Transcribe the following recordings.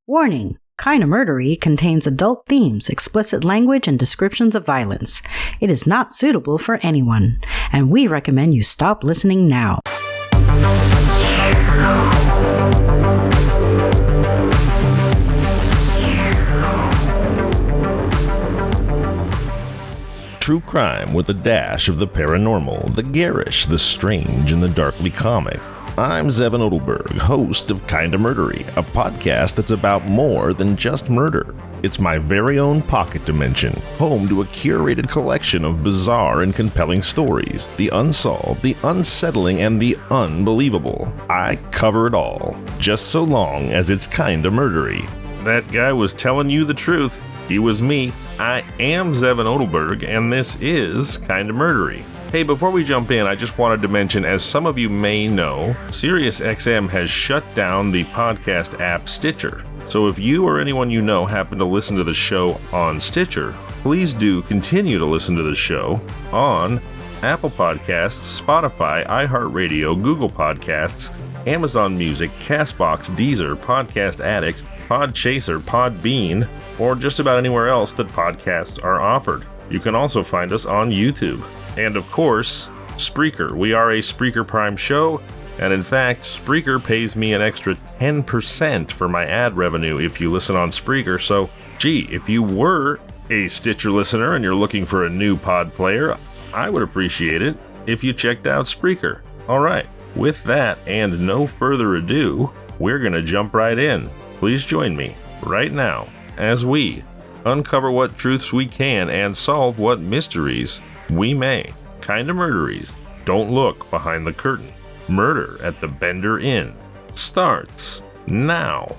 Warning! Kinda Murdery contains adult themes, explicit language, and descriptions of violence. It is not suitable for anyone, and we recommend you stop listening now. True crime with a dash of the paranormal, the garish, the strange, and the darkly comic. I'm Zevin Odelberg, host of Kinda Murdery, a podcast that's about more than just murder. It's my very own pocket dimension, home to a curated collection of bizarre and compelling stories, the unsolved, the unsettling, and the unbelievable. I cover it all, just so long as it's kinda murdery. That guy was telling you the truth. He was me. I am Zevin Odelberg, and this is Kinda Murdery. Hey, before we jump in, I just wanted to mention, as some of you may know, SiriusXM has shut down the podcast app Stitcher. So if you or anyone you know happen to listen to the show on Stitcher, please do continue to listen to the show on Apple Podcasts, Spotify, iHeartRadio, Google Podcasts, Amazon Music, Castbox, Deezer, Podcast Addict, Podchaser, Podbean, or just about anywhere else that podcasts are offered. You can also find us on YouTube. And of course, Spreaker. We are a Spreaker Prime show, and in fact, Spreaker pays me an extra 10% for my ad revenue if you listen on Spreaker. So, if you were a Stitcher listener and you're looking for a new pod player, I would appreciate it if you checked out Spreaker. Alright, with that and no further ado, we're gonna jump right in. Please join me right now as we uncover what truths we can and solve what mysteries we may. Kinda Murderies. Don't look behind the curtain. Murder at the Bender Inn starts now.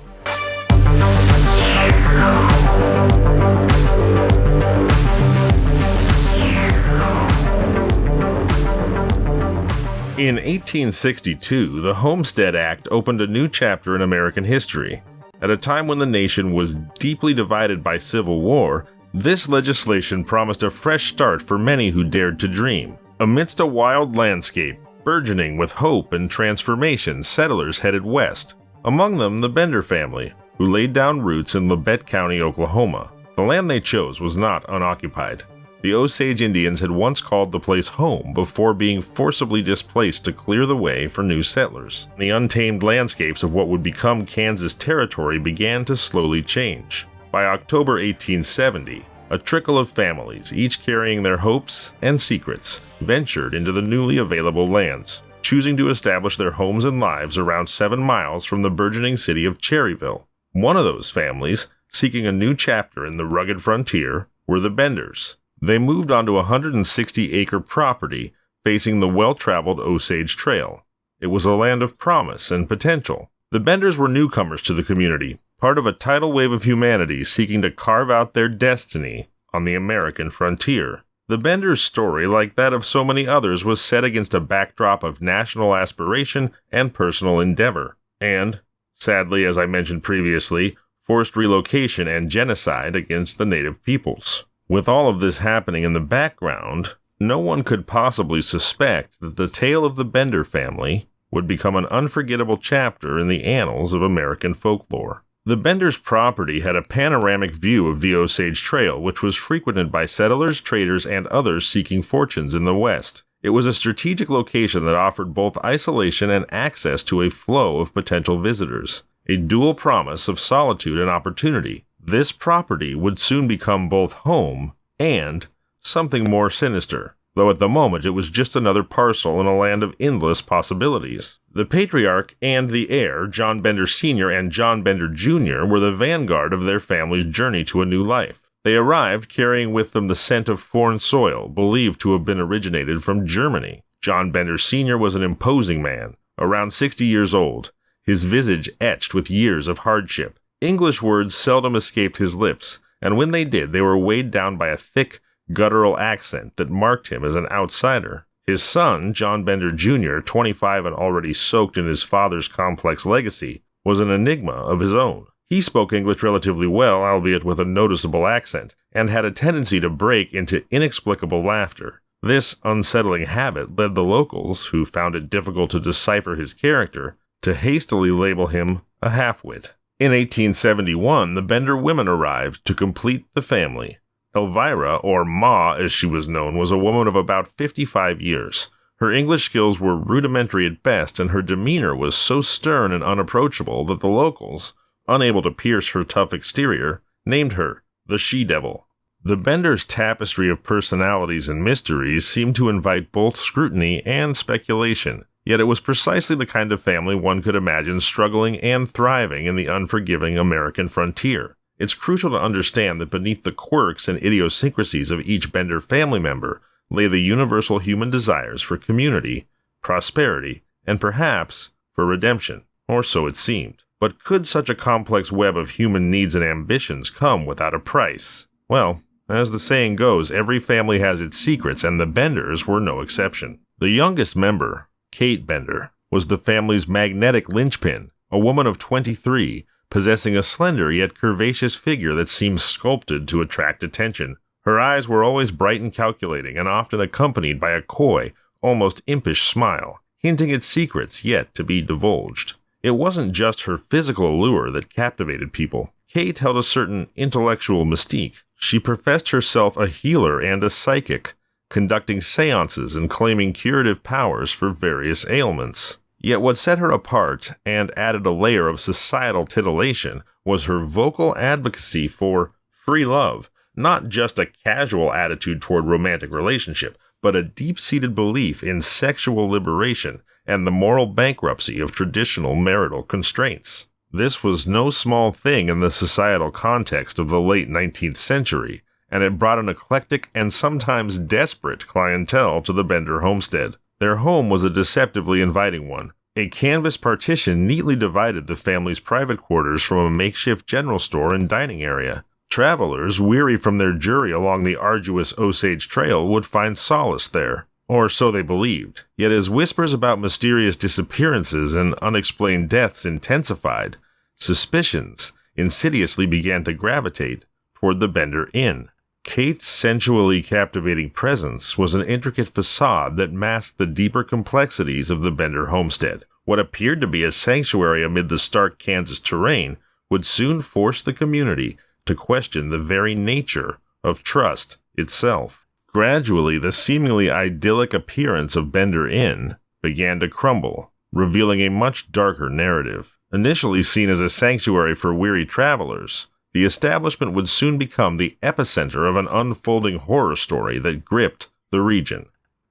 In 1862, the Homestead Act opened a new chapter in American history. At a time when the nation was deeply divided by civil war, this legislation promised a fresh start for many who dared to dream. Amidst a wild landscape, burgeoning with hope and transformation, settlers headed west. Among them, the Bender family, who laid down roots in Labette County, Oklahoma. The land they chose was not unoccupied. The Osage Indians had once called the place home before being forcibly displaced to clear the way for new settlers. The untamed landscapes of what would become Kansas Territory began to slowly change. By October 1870, a trickle of families, each carrying their hopes and secrets, ventured into the newly available lands, choosing to establish their homes and lives around 7 miles from the burgeoning city of Cherryville. One of those families, seeking a new chapter in the rugged frontier, were the Benders. They moved onto a 160-acre property facing the well-traveled Osage Trail. It was a land of promise and potential. The Benders were newcomers to the community, part of a tidal wave of humanity seeking to carve out their destiny on the American frontier. The Benders' story, like that of so many others, was set against a backdrop of national aspiration and personal endeavor, and, sadly, as I mentioned previously, forced relocation and genocide against the native peoples. With all of this happening in the background, no one could possibly suspect that the tale of the Bender family would become an unforgettable chapter in the annals of American folklore. The Benders' property had a panoramic view of the Osage Trail, which was frequented by settlers, traders, and others seeking fortunes in the West. It was a strategic location that offered both isolation and access to a flow of potential visitors, a dual promise of solitude and opportunity. This property would soon become both home and something more sinister, though at the moment it was just another parcel in a land of endless possibilities. The patriarch and the heir, John Bender Sr. and John Bender Jr., were the vanguard of their family's journey to a new life. They arrived carrying with them the scent of foreign soil, believed to have been originated from Germany. John Bender Sr. was an imposing man, around 60 years old, his visage etched with years of hardship. English words seldom escaped his lips, and when they did, they were weighed down by a thick, guttural accent that marked him as an outsider. His son, John Bender Jr., 25 and already soaked in his father's complex legacy, was an enigma of his own. He spoke English relatively well, albeit with a noticeable accent, and had a tendency to break into inexplicable laughter. This unsettling habit led the locals, who found it difficult to decipher his character, to hastily label him a half-wit. In 1871, the Bender women arrived to complete the family. Elvira, or Ma as she was known, was a woman of about 55 years. Her English skills were rudimentary at best, and her demeanor was so stern and unapproachable that the locals, unable to pierce her tough exterior, named her the She-Devil. The Benders' tapestry of personalities and mysteries seemed to invite both scrutiny and speculation, yet it was precisely the kind of family one could imagine struggling and thriving in the unforgiving American frontier. It's crucial to understand that beneath the quirks and idiosyncrasies of each Bender family member lay the universal human desires for community, prosperity, and perhaps for redemption, or so it seemed. But could such a complex web of human needs and ambitions come without a price? Well, as the saying goes, every family has its secrets, and the Benders were no exception. The youngest member, Kate Bender, was the family's magnetic linchpin, a woman of 23, possessing a slender yet curvaceous figure that seemed sculpted to attract attention. Her eyes were always bright and calculating, and often accompanied by a coy, almost impish smile, hinting at secrets yet to be divulged. It wasn't just her physical allure that captivated people. Kate held a certain intellectual mystique. She professed herself a healer and a psychic, conducting seances and claiming curative powers for various ailments. Yet what set her apart and added a layer of societal titillation was her vocal advocacy for free love, not just a casual attitude toward romantic relationship, but a deep-seated belief in sexual liberation and the moral bankruptcy of traditional marital constraints. This was no small thing in the societal context of the late 19th century, and it brought an eclectic and sometimes desperate clientele to the Bender homestead. Their home was a deceptively inviting one. A canvas partition neatly divided the family's private quarters from a makeshift general store and dining area. Travelers, weary from their journey along the arduous Osage Trail, would find solace there. Or so they believed. Yet as whispers about mysterious disappearances and unexplained deaths intensified, suspicions insidiously began to gravitate toward the Bender Inn. Kate's sensually captivating presence was an intricate facade that masked the deeper complexities of the Bender homestead. What appeared to be a sanctuary amid the stark Kansas terrain would soon force the community to question the very nature of trust itself. Gradually, the seemingly idyllic appearance of Bender Inn began to crumble, revealing a much darker narrative. Initially seen as a sanctuary for weary travelers, the establishment would soon become the epicenter of an unfolding horror story that gripped the region.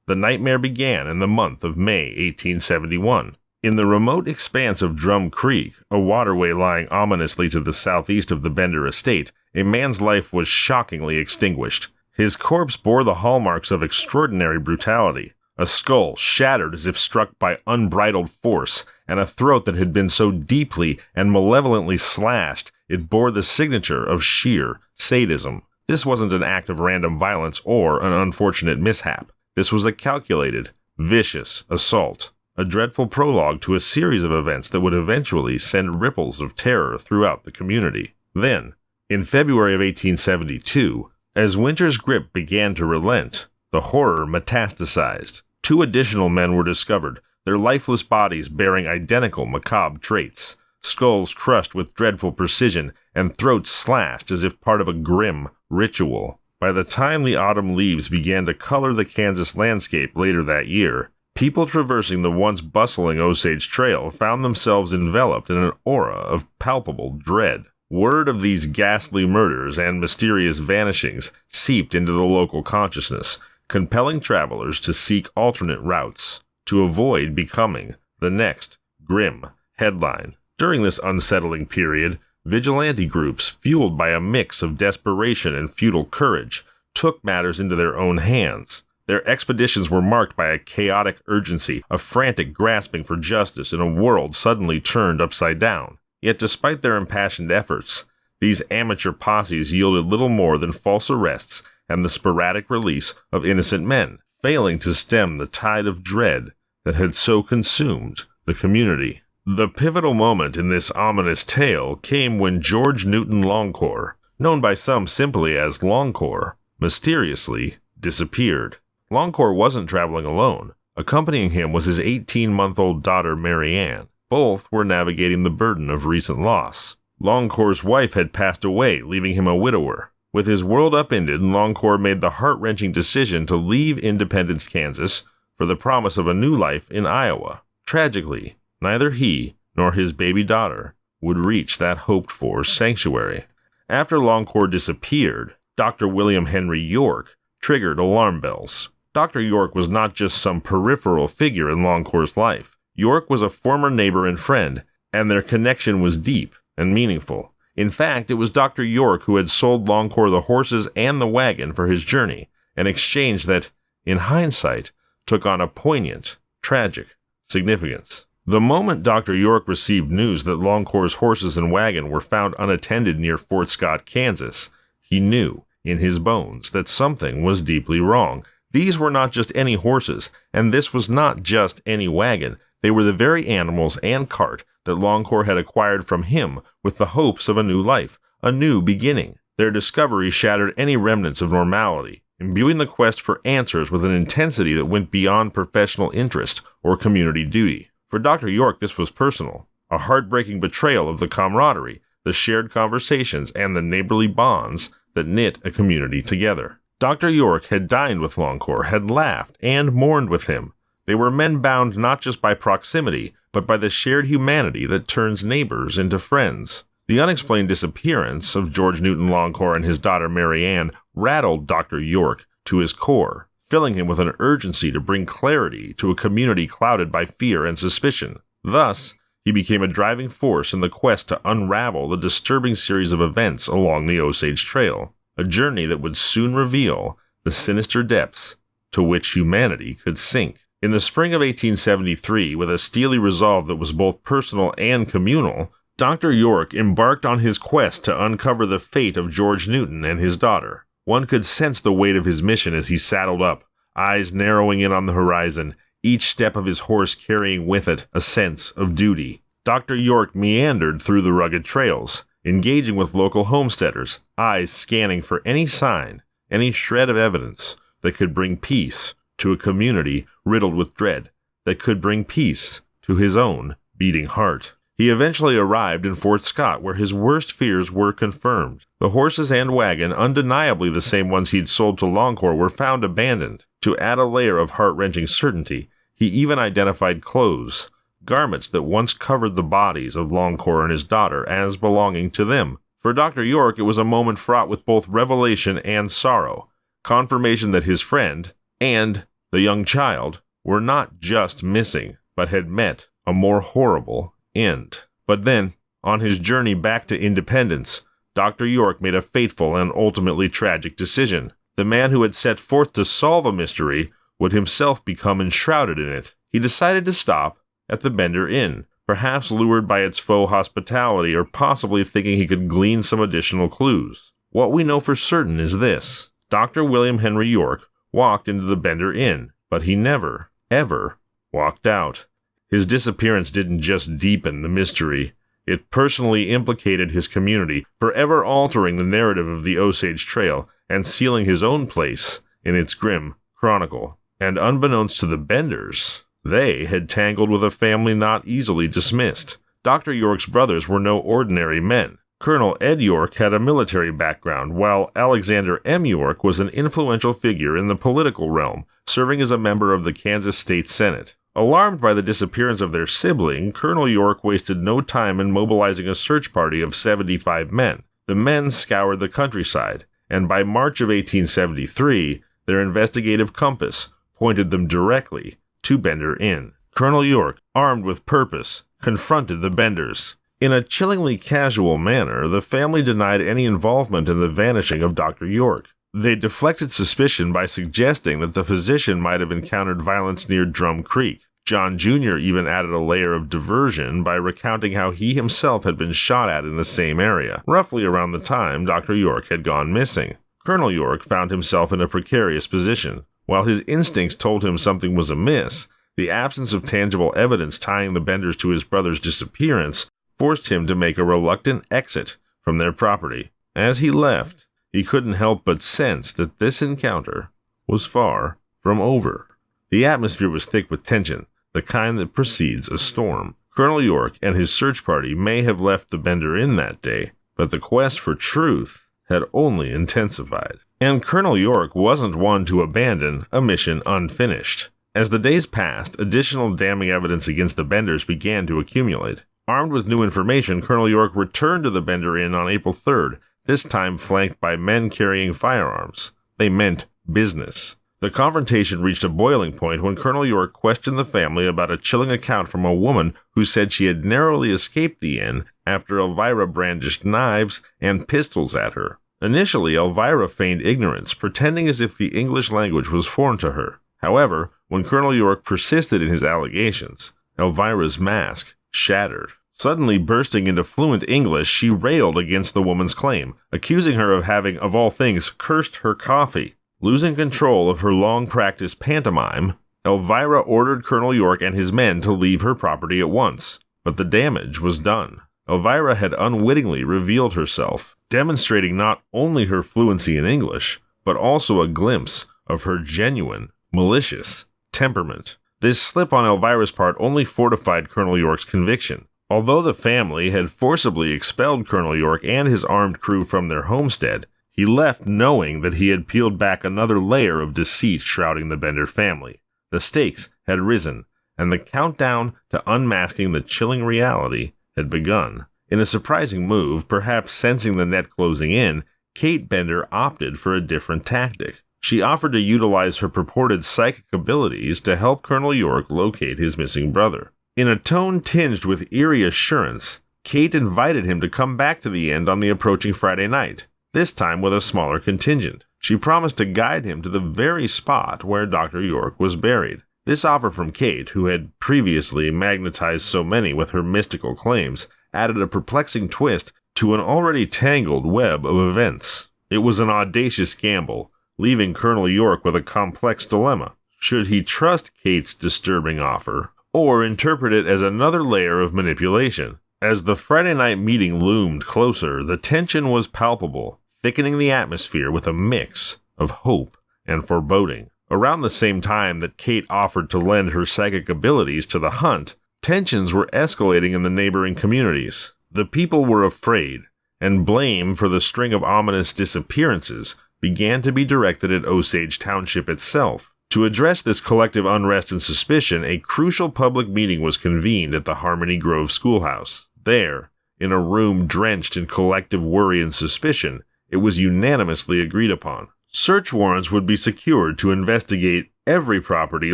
The nightmare began in the month of May 1871. In the remote expanse of Drum Creek, a waterway lying ominously to the southeast of the Bender estate, a man's life was shockingly extinguished. His corpse bore the hallmarks of extraordinary brutality, a skull shattered as if struck by unbridled force, and a throat that had been so deeply and malevolently slashed it bore the signature of sheer sadism. This wasn't an act of random violence or an unfortunate mishap. This was a calculated, vicious assault. A dreadful prologue to a series of events that would eventually send ripples of terror throughout the community. Then, in February of 1872, as winter's grip began to relent, the horror metastasized. 2 additional men were discovered, their lifeless bodies bearing identical macabre traits, skulls crushed with dreadful precision and throats slashed as if part of a grim ritual. By the time the autumn leaves began to color the Kansas landscape later that year, people traversing the once bustling Osage Trail found themselves enveloped in an aura of palpable dread. Word of these ghastly murders and mysterious vanishings seeped into the local consciousness, compelling travelers to seek alternate routes, to avoid becoming the next grim headline. During this unsettling period, vigilante groups, fueled by a mix of desperation and futile courage, took matters into their own hands. Their expeditions were marked by a chaotic urgency, a frantic grasping for justice in a world suddenly turned upside down. Yet despite their impassioned efforts, these amateur posses yielded little more than false arrests and the sporadic release of innocent men, failing to stem the tide of dread that had so consumed the community. The pivotal moment in this ominous tale came when George Newton Longcore, known by some simply as Longcore, mysteriously disappeared. Longcore wasn't traveling alone. Accompanying him was his 18-month-old daughter, Mary Ann. Both were navigating the burden of recent loss. Longcore's wife had passed away, leaving him a widower. With his world upended, Longcore made the heart-wrenching decision to leave Independence, Kansas, for the promise of a new life in Iowa. Tragically, neither he nor his baby daughter would reach that hoped-for sanctuary. After Longcore disappeared, Dr. William Henry York triggered alarm bells. Dr. York was not just some peripheral figure in Longcore's life. York was a former neighbor and friend, and their connection was deep and meaningful. In fact, it was Dr. York who had sold Longcore the horses and the wagon for his journey, an exchange that, in hindsight, took on a poignant, tragic significance. The moment Dr. York received news that Longcore's horses and wagon were found unattended near Fort Scott, Kansas, he knew, in his bones, that something was deeply wrong. These were not just any horses, and this was not just any wagon. They were the very animals and cart that Longcore had acquired from him with the hopes of a new life, a new beginning. Their discovery shattered any remnants of normality, imbuing the quest for answers with an intensity that went beyond professional interest or community duty. For Dr. York, this was personal, a heartbreaking betrayal of the camaraderie, the shared conversations, and the neighborly bonds that knit a community together. Dr. York had dined with Longcore, had laughed and mourned with him. They were men bound not just by proximity, but by the shared humanity that turns neighbors into friends. The unexplained disappearance of George Newton Longcore and his daughter Mary Ann rattled Dr. York to his core, filling him with an urgency to bring clarity to a community clouded by fear and suspicion. Thus, he became a driving force in the quest to unravel the disturbing series of events along the Osage Trail, a journey that would soon reveal the sinister depths to which humanity could sink. In the spring of 1873, with a steely resolve that was both personal and communal, Dr. York embarked on his quest to uncover the fate of George Newton and his daughter. One could sense the weight of his mission as he saddled up, eyes narrowing in on the horizon, each step of his horse carrying with it a sense of duty. Dr. York meandered through the rugged trails, engaging with local homesteaders, eyes scanning for any sign, any shred of evidence that could bring peace to a community riddled with dread, that could bring peace to his own beating heart. He eventually arrived in Fort Scott, where his worst fears were confirmed. The horses and wagon, undeniably the same ones he'd sold to Longcore, were found abandoned. To add a layer of heart-wrenching certainty, he even identified clothes, garments that once covered the bodies of Longcore and his daughter as belonging to them. For Dr. York, it was a moment fraught with both revelation and sorrow, confirmation that his friend and the young child were not just missing, but had met a more horrible end. But then, on his journey back to Independence, Dr. York made a fateful and ultimately tragic decision. The man who had set forth to solve a mystery would himself become enshrouded in it. He decided to stop at the Bender Inn, perhaps lured by its faux hospitality or possibly thinking he could glean some additional clues. What we know for certain is this: Dr. William Henry York walked into the Bender Inn, but he never, ever walked out. His disappearance didn't just deepen the mystery. It personally implicated his community, forever altering the narrative of the Osage Trail and sealing his own place in its grim chronicle. And unbeknownst to the Benders, they had tangled with a family not easily dismissed. Dr. York's brothers were no ordinary men. Colonel Ed York had a military background, while Alexander M. York was an influential figure in the political realm, serving as a member of the Kansas State Senate. Alarmed by the disappearance of their sibling, Colonel York wasted no time in mobilizing a search party of 75 men. The men scoured the countryside, and by March of 1873, their investigative compass pointed them directly to Bender Inn. Colonel York, armed with purpose, confronted the Benders. In a chillingly casual manner, the family denied any involvement in the vanishing of Dr. York. They deflected suspicion by suggesting that the physician might have encountered violence near Drum Creek. John Jr. even added a layer of diversion by recounting how he himself had been shot at in the same area, roughly around the time Dr. York had gone missing. Colonel York found himself in a precarious position. While his instincts told him something was amiss, the absence of tangible evidence tying the Benders to his brother's disappearance forced him to make a reluctant exit from their property. As he left, he couldn't help but sense that this encounter was far from over. The atmosphere was thick with tension, the kind that precedes a storm. Colonel York and his search party may have left the Bender Inn that day, but the quest for truth had only intensified. And Colonel York wasn't one to abandon a mission unfinished. As the days passed, additional damning evidence against the Benders began to accumulate. Armed with new information, Colonel York returned to the Bender Inn on April 3rd, this time flanked by men carrying firearms. They meant business. The confrontation reached a boiling point when Colonel York questioned the family about a chilling account from a woman who said she had narrowly escaped the inn after Elvira brandished knives and pistols at her. Initially, Elvira feigned ignorance, pretending as if the English language was foreign to her. However, when Colonel York persisted in his allegations, Elvira's mask shattered. Suddenly bursting into fluent English, she railed against the woman's claim, accusing her of having, of all things, cursed her coffee. Losing control of her long-practiced pantomime, Elvira ordered Colonel York and his men to leave her property at once. But the damage was done. Elvira had unwittingly revealed herself, demonstrating not only her fluency in English, but also a glimpse of her genuine, malicious temperament. This slip on Elvira's part only fortified Colonel York's conviction. Although the family had forcibly expelled Colonel York and his armed crew from their homestead, he left knowing that he had peeled back another layer of deceit shrouding the Bender family. The stakes had risen, and the countdown to unmasking the chilling reality had begun. In a surprising move, perhaps sensing the net closing in, Kate Bender opted for a different tactic. She offered to utilize her purported psychic abilities to help Colonel York locate his missing brother. In a tone tinged with eerie assurance, Kate invited him to come back to the inn on the approaching Friday night, this time with a smaller contingent. She promised to guide him to the very spot where Dr. York was buried. This offer from Kate, who had previously magnetized so many with her mystical claims, added a perplexing twist to an already tangled web of events. It was an audacious gamble, leaving Colonel York with a complex dilemma. Should he trust Kate's disturbing offer, or interpret it as another layer of manipulation? As the Friday night meeting loomed closer, the tension was palpable, thickening the atmosphere with a mix of hope and foreboding. Around the same time that Kate offered to lend her psychic abilities to the hunt, tensions were escalating in the neighboring communities. The people were afraid, and blame for the string of ominous disappearances began to be directed at Osage Township itself. To address this collective unrest and suspicion, a crucial public meeting was convened at the Harmony Grove schoolhouse. There, in a room drenched in collective worry and suspicion, it was unanimously agreed upon. Search warrants would be secured to investigate every property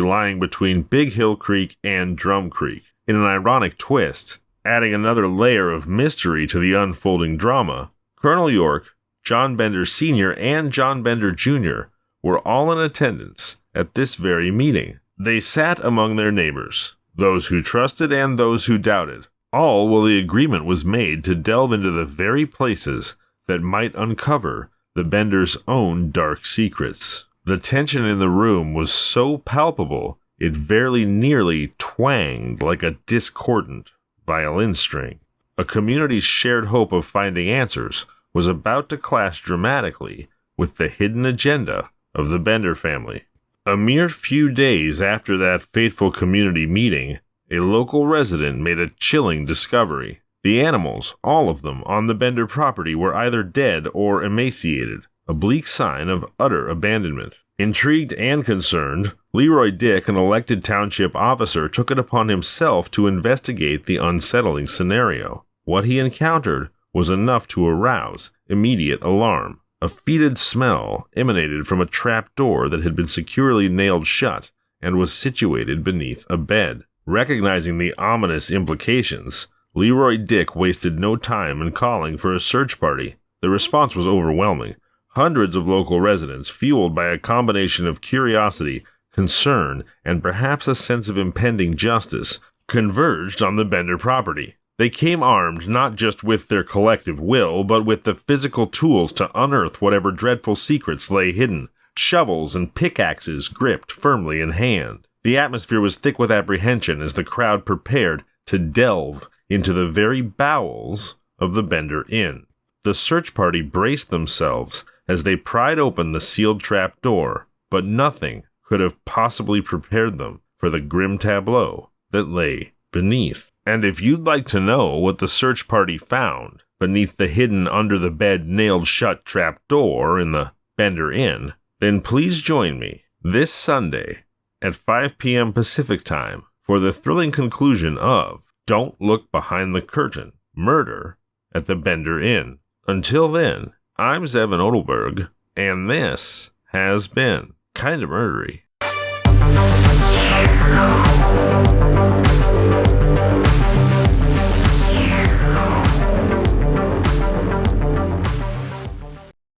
lying between Big Hill Creek and Drum Creek. In an ironic twist, adding another layer of mystery to the unfolding drama, Colonel York, John Bender Sr., and John Bender Jr. were all in attendance at this very meeting. They sat among their neighbors, those who trusted and those who doubted, all while the agreement was made to delve into the very places that might uncover the Benders' own dark secrets. The tension in the room was so palpable, it very nearly twanged like a discordant violin string. A community's shared hope of finding answers was about to clash dramatically with the hidden agenda of the Bender family. A mere few days after that fateful community meeting, a local resident made a chilling discovery. The animals, all of them, on the Bender property were either dead or emaciated, a bleak sign of utter abandonment. Intrigued and concerned, Leroy Dick, an elected township officer, took it upon himself to investigate the unsettling scenario. What he encountered was enough to arouse immediate alarm. A fetid smell emanated from a trap door that had been securely nailed shut and was situated beneath a bed. Recognizing the ominous implications, Leroy Dick wasted no time in calling for a search party. The response was overwhelming. Hundreds of local residents, fueled by a combination of curiosity, concern, and perhaps a sense of impending justice, converged on the Bender property. They came armed not just with their collective will, but with the physical tools to unearth whatever dreadful secrets lay hidden, shovels and pickaxes gripped firmly in hand. The atmosphere was thick with apprehension as the crowd prepared to delve into the very bowels of the Bender Inn. The search party braced themselves as they pried open the sealed trap door, but nothing could have possibly prepared them for the grim tableau that lay beneath. And if you'd like to know what the search party found beneath the hidden under-the-bed nailed-shut trap door in the Bender Inn, then please join me this Sunday at 5 p.m. Pacific Time for the thrilling conclusion of Don't Look Behind the Curtain, Murder at the Bender Inn. Until then, I'm Zevin Odelberg, and this has been Kinda Murdery.